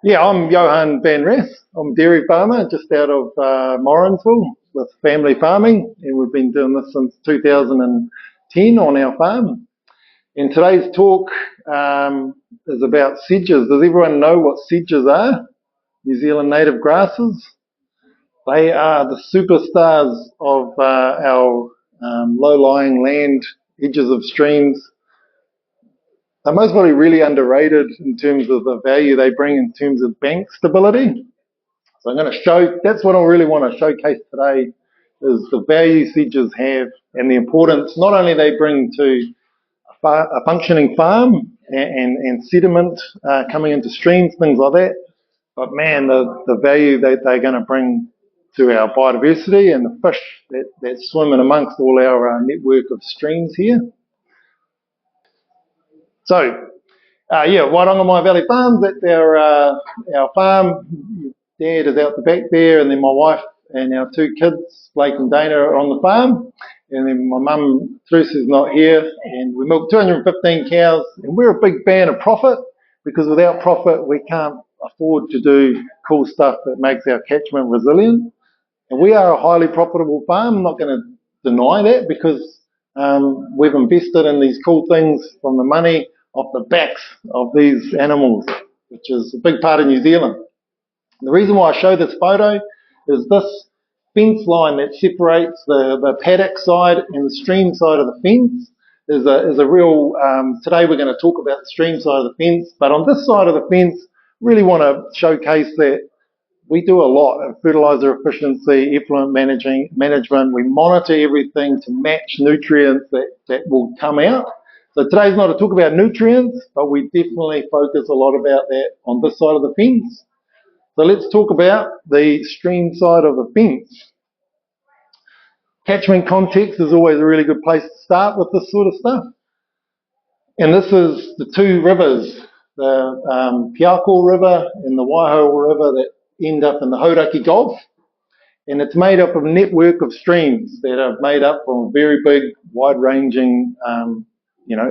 Yeah, I'm Johan van Ras. I'm a dairy farmer just out of Morrinsville with family farming, and we've been doing this since 2010 on our farm. And today's talk is about sedges. Does everyone know what sedges are? New Zealand native grasses. They are the superstars of our low-lying land, edges of streams. They're most probably really underrated in terms of the value they bring in terms of bank stability. So I'm going to show, that's what I really want to showcase today, is the value sedges have and the importance not only they bring to a functioning farm and sediment coming into streams, things like that, but man, the value that they're going to bring to our biodiversity and the fish that swim in amongst all our network of streams here. So, Wairongamai Valley Farms, that's our farm. Dad is out the back there, and then my wife and our two kids, Blake and Dana, are on the farm. And then my mum, Teresa's not here, and we milk 215 cows. And we're a big fan of profit, because without profit, we can't afford to do cool stuff that makes our catchment resilient. And we are a highly profitable farm. I'm not going to deny that, because we've invested in these cool things from the money off the backs of these animals, which is a big part of New Zealand. The reason why I show this photo is this fence line that separates the paddock side and the stream side of the fence is a real, today we're going to talk about the stream side of the fence, but on this side of the fence, really want to showcase that we do a lot of fertiliser efficiency, effluent management. We monitor everything to match nutrients that will come out. So today's not a talk about nutrients, but we definitely focus a lot about that on this side of the fence. So let's talk about the stream side of the fence. Catchment context is always a really good place to start with this sort of stuff. And this is the two rivers, the Piako River and the Waiho River that end up in the Hauraki Gulf. And it's made up of a network of streams that are made up from a very big, wide-ranging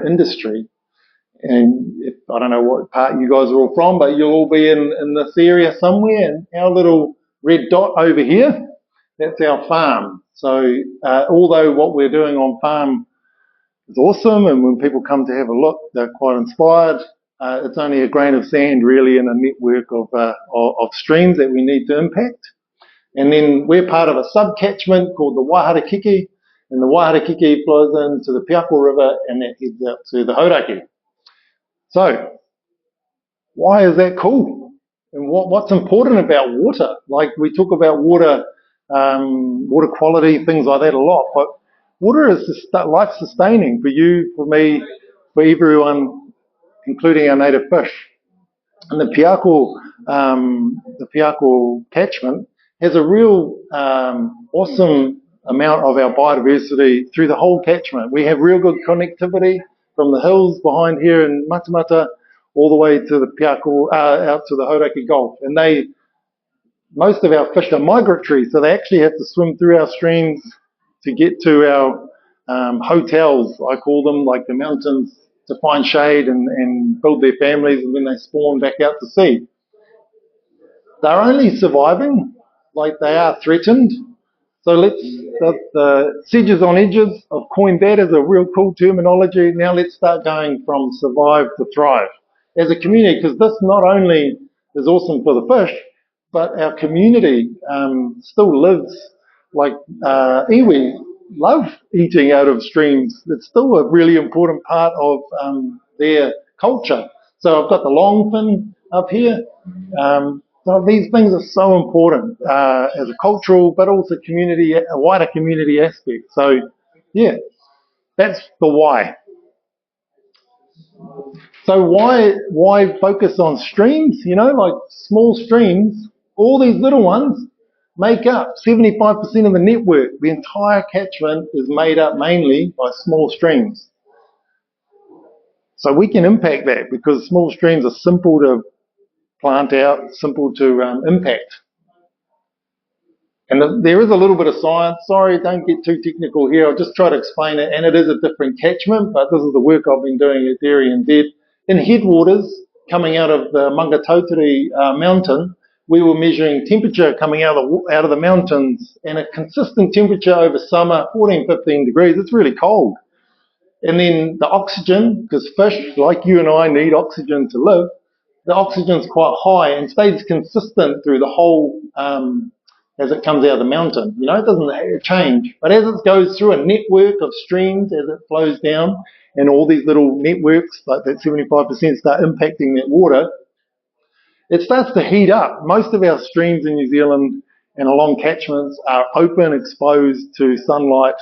industry. And I don't know what part you guys are all from, but you'll all be in this area somewhere. And our little red dot over here, that's our farm. So although what we're doing on farm is awesome, and when people come to have a look, they're quite inspired, it's only a grain of sand really in a network of streams that we need to impact. And then we're part of a sub-catchment called the Waiharakiki, and the Waiharakiki flows into the Piako River and that heads out to the Hauraki. So, why is that cool? And what's important about water? Like we talk about water, water quality, things like that a lot, but water is life-sustaining for you, for me, for everyone, including our native fish. And the Piako catchment has a real awesome amount of our biodiversity through the whole catchment. We have real good connectivity from the hills behind here in Matamata all the way to the Piako, out to the Hauraki Gulf. And most of our fish are migratory, so they actually have to swim through our streams to get to our hotels, I call them, like the mountains, to find shade and build their families, and then they spawn back out to sea. They're only surviving, like they are threatened. So the sedges on edges, I've coined that as a real cool terminology. Now let's start going from survive to thrive as a community, because this not only is awesome for the fish, but our community still lives like iwi love eating out of streams. It's still a really important part of their culture. So I've got the longfin up here. So these things are so important as a cultural, but also a wider community aspect. So, yeah, that's the why. So why focus on streams? You know, like small streams, all these little ones make up 75% of the network. The entire catchment is made up mainly by small streams. So we can impact that because small streams are simple to plant out, simple to impact. And there is a little bit of science. Sorry, don't get too technical here. I'll just try to explain it. And it is a different catchment, but this is the work I've been doing at Dairy and Dead. In headwaters, coming out of the Maungatautari mountain, we were measuring temperature coming out of the mountains, and a consistent temperature over summer, 14, 15 degrees. It's really cold. And then the oxygen, because fish, like you and I, need oxygen to live, the oxygen's quite high and stays consistent through the whole as it comes out of the mountain. You know, it doesn't change. But as it goes through a network of streams, as it flows down, and all these little networks, like that 75%, start impacting that water, it starts to heat up. Most of our streams in New Zealand and along catchments are open, exposed to sunlight.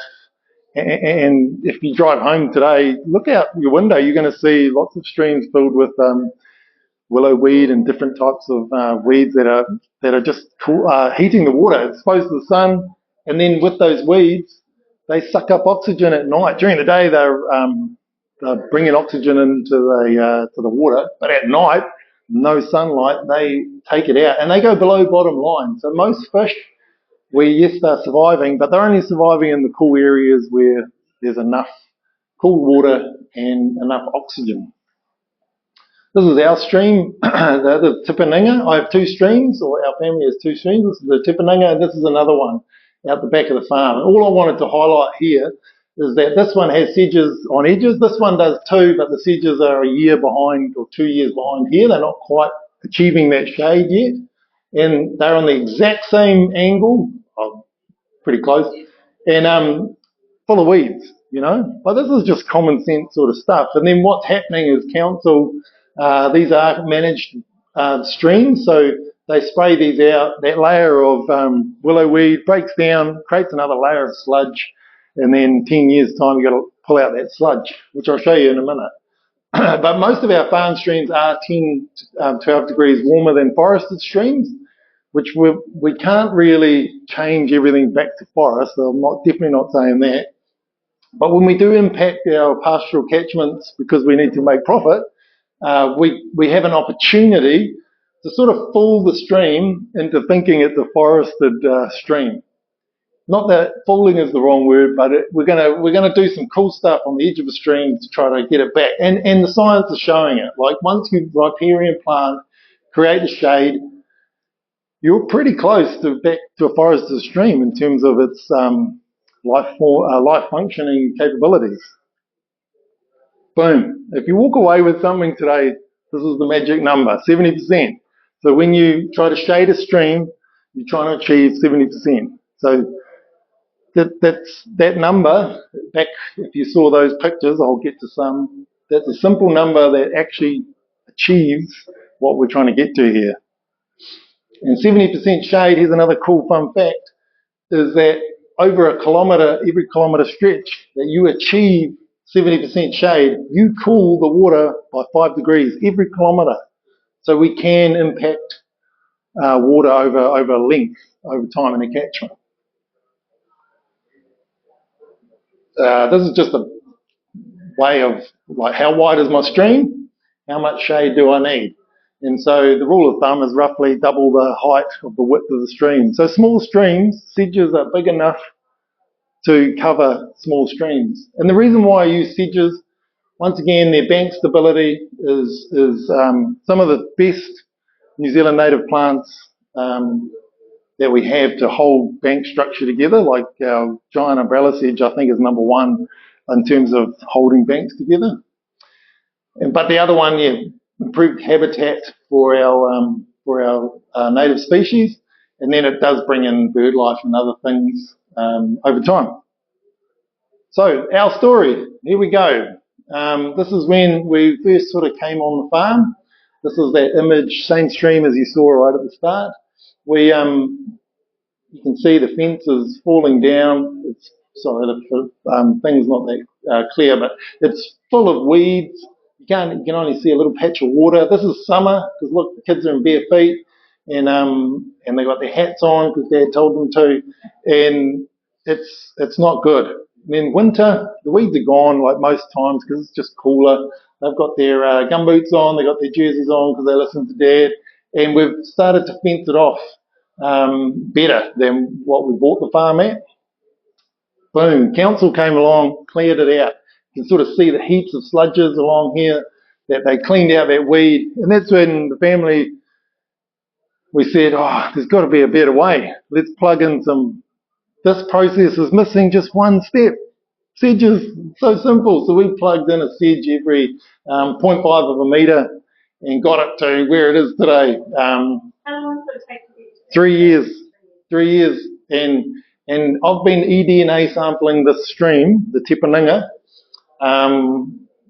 And if you drive home today, look out your window, you're going to see lots of streams filled with willow weed and different types of weeds that are just heating the water, exposed to the sun. And then with those weeds, they suck up oxygen at night. During the day, they're bringing oxygen into to the water, but at night, no sunlight, they take it out and they go below bottom line. So most fish, yes, they're surviving, but they're only surviving in the cool areas where there's enough cool water and enough oxygen. This is our stream, the Tipaninga. I have two streams, or our family has two streams. This is the Tipaninga, and this is another one out the back of the farm. And all I wanted to highlight here is that this one has sedges on edges. This one does too, but the sedges are a year behind or 2 years behind here. They're not quite achieving that shade yet. And they're on the exact same angle, pretty close, and full of weeds, you know. But this is just common sense sort of stuff. And then what's happening is council, these are managed streams, so they spray these out. That layer of willow weed breaks down, creates another layer of sludge, and then 10 years' time you've got to pull out that sludge, which I'll show you in a minute. But most of our farm streams are 10 to 12 degrees warmer than forested streams, which we can't really change everything back to forest, so I'm definitely not saying that. But when we do impact our pastoral catchments because we need to make profit, we have an opportunity to sort of fool the stream into thinking it's a forested stream. Not that fooling is the wrong word, but we're gonna do some cool stuff on the edge of a stream to try to get it back. And the science is showing it. Like once you riparian plant, create a shade, you're pretty close to back to a forested stream in terms of its life functioning capabilities. Boom. If you walk away with something today, this is the magic number, 70%. So when you try to shade a stream, you're trying to achieve 70%. So that number, back if you saw those pictures, I'll get to some, that's a simple number that actually achieves what we're trying to get to here. And 70% shade, here's another cool fun fact, is that over a kilometre, every kilometre stretch that you achieve 70% shade, you cool the water by 5 degrees every kilometre. So we can impact water over length, over time in a catchment. This is just a way of, like, how wide is my stream? How much shade do I need? And so the rule of thumb is roughly double the height of the width of the stream. So small streams, sedges are big enough to cover small streams. And the reason why I use sedges, once again, their bank stability is some of the best New Zealand native plants that we have to hold bank structure together, like our giant umbrella sedge, I think, is number one in terms of holding banks together. But the other one, improved habitat for our native species, and then it does bring in bird life and other things over time. So our story, here we go. This is when we first sort of came on the farm. This is that image, same stream as you saw right at the start. You can see the fence is falling down. It's sorry, the thing's not that clear, but it's full of weeds. You can only see a little patch of water. This is summer because look, the kids are in bare feet, and they got their hats on because Dad told them to, and it's not good. And then winter, the weeds are gone like most times because it's just cooler. They've got their gumboots on, they've got their jerseys on because they listen to Dad, and we've started to fence it off better than what we bought the farm at. Boom, council came along, cleared it out. You can sort of see the heaps of sludges along here. that they cleaned out that weed. And that's when the family, we said, oh, there's got to be a better way. Let's plug in some, this process is missing just one step. Sedges, so simple. So we plugged in a sedge every 0.5 of a metre and got it to where it is today. How long did it take to get to 3 years. 3 years. And I've been eDNA sampling this stream, the Tepaninga.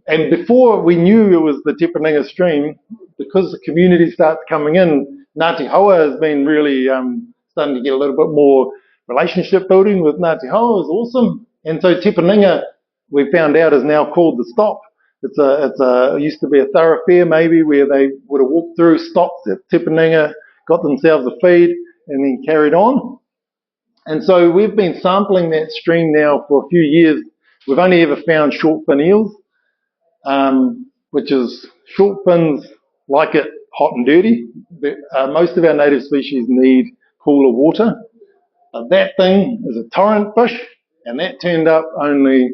And before we knew it was the Tepaninga stream, because the community starts coming in, Ngāti Hoa has been really starting to get a little bit more relationship building with Ngāti Hoa. Is awesome. And so Tepaninga, we found out, is now called the stop. It used to be a thoroughfare maybe where they would have walked through, stopped at Tepaninga, got themselves a feed, and then carried on. And so we've been sampling that stream now for a few years. We've only ever found short fin eels, which is short fins like it hot and dirty. Most of our native species need cooler water. That thing is a torrent fish, and that turned up only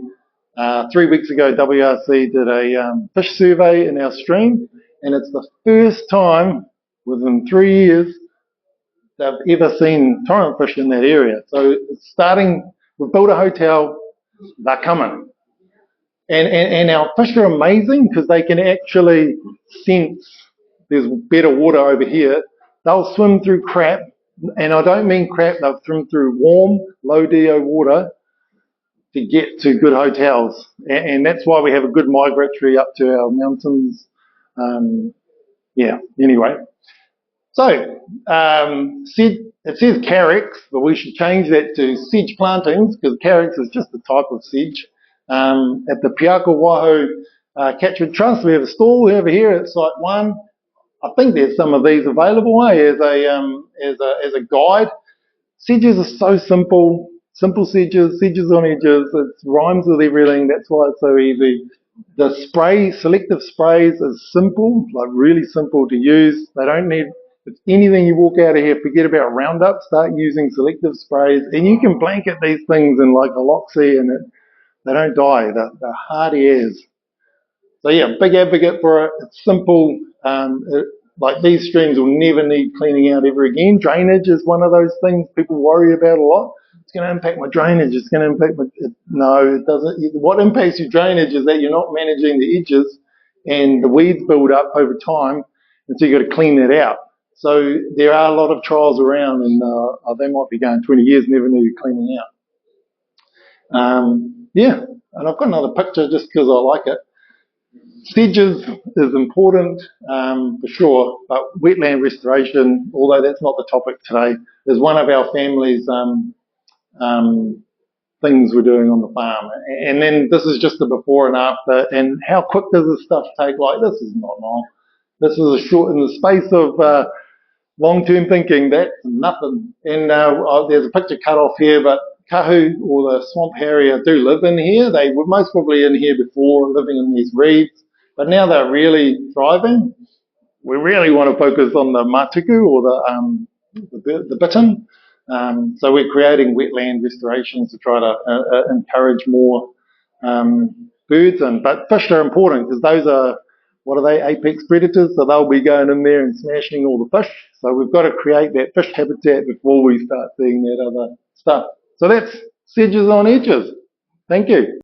3 weeks ago. WRC did a fish survey in our stream, and it's the first time within 3 years they've ever seen torrent fish in that area. So it's starting, we've built a hotel, they're coming. And our fish are amazing because they can actually sense there's better water over here. They'll swim through crap, and I don't mean crap, they'll swim through warm, low DO water to get to good hotels. And that's why we have a good migratory up to our mountains. Anyway. So, it says carex, but we should change that to sedge plantings because carex is just a type of sedge. At the Piako Wahoo Catchment Trust, we have a stall over here at Site 1. I think there's some of these available as a guide. Sedges are so simple sedges on edges. It rhymes with everything. That's why it's so easy. The selective sprays is simple, like really simple to use. They don't need, if anything you walk out of here, forget about Roundup, start using selective sprays, and you can blanket these things in like Aloxi and they don't die. They're hardy as. So yeah, big advocate for it. It's simple. Like these streams will never need cleaning out ever again. Drainage is one of those things people worry about a lot. It's going to impact my drainage. It's going to impact no, it doesn't. What impacts your drainage is that you're not managing the edges and the weeds build up over time, and so you've got to clean that out. So there are a lot of trials around, and they might be going 20 years, never needed cleaning out. And I've got another picture just because I like it. Sedges is important for sure, but wetland restoration, although that's not the topic today, is one of our family's things we're doing on the farm. And then this is just the before and after, and how quick does this stuff take? Like, this is not long. This is a short, in the space of long-term thinking, that's nothing. And there's a picture cut off here, but kahu, or the swamp harrier, do live in here. They were most probably in here before, living in these reeds, but now they're really thriving. We really want to focus on the matuku, or the bittern. So we're creating wetland restorations to try to encourage more birds. But fish are important because those are, what are they, apex predators? So they'll be going in there and smashing all the fish. So we've got to create that fish habitat before we start seeing that other stuff. So that's sedges on edges. Thank you.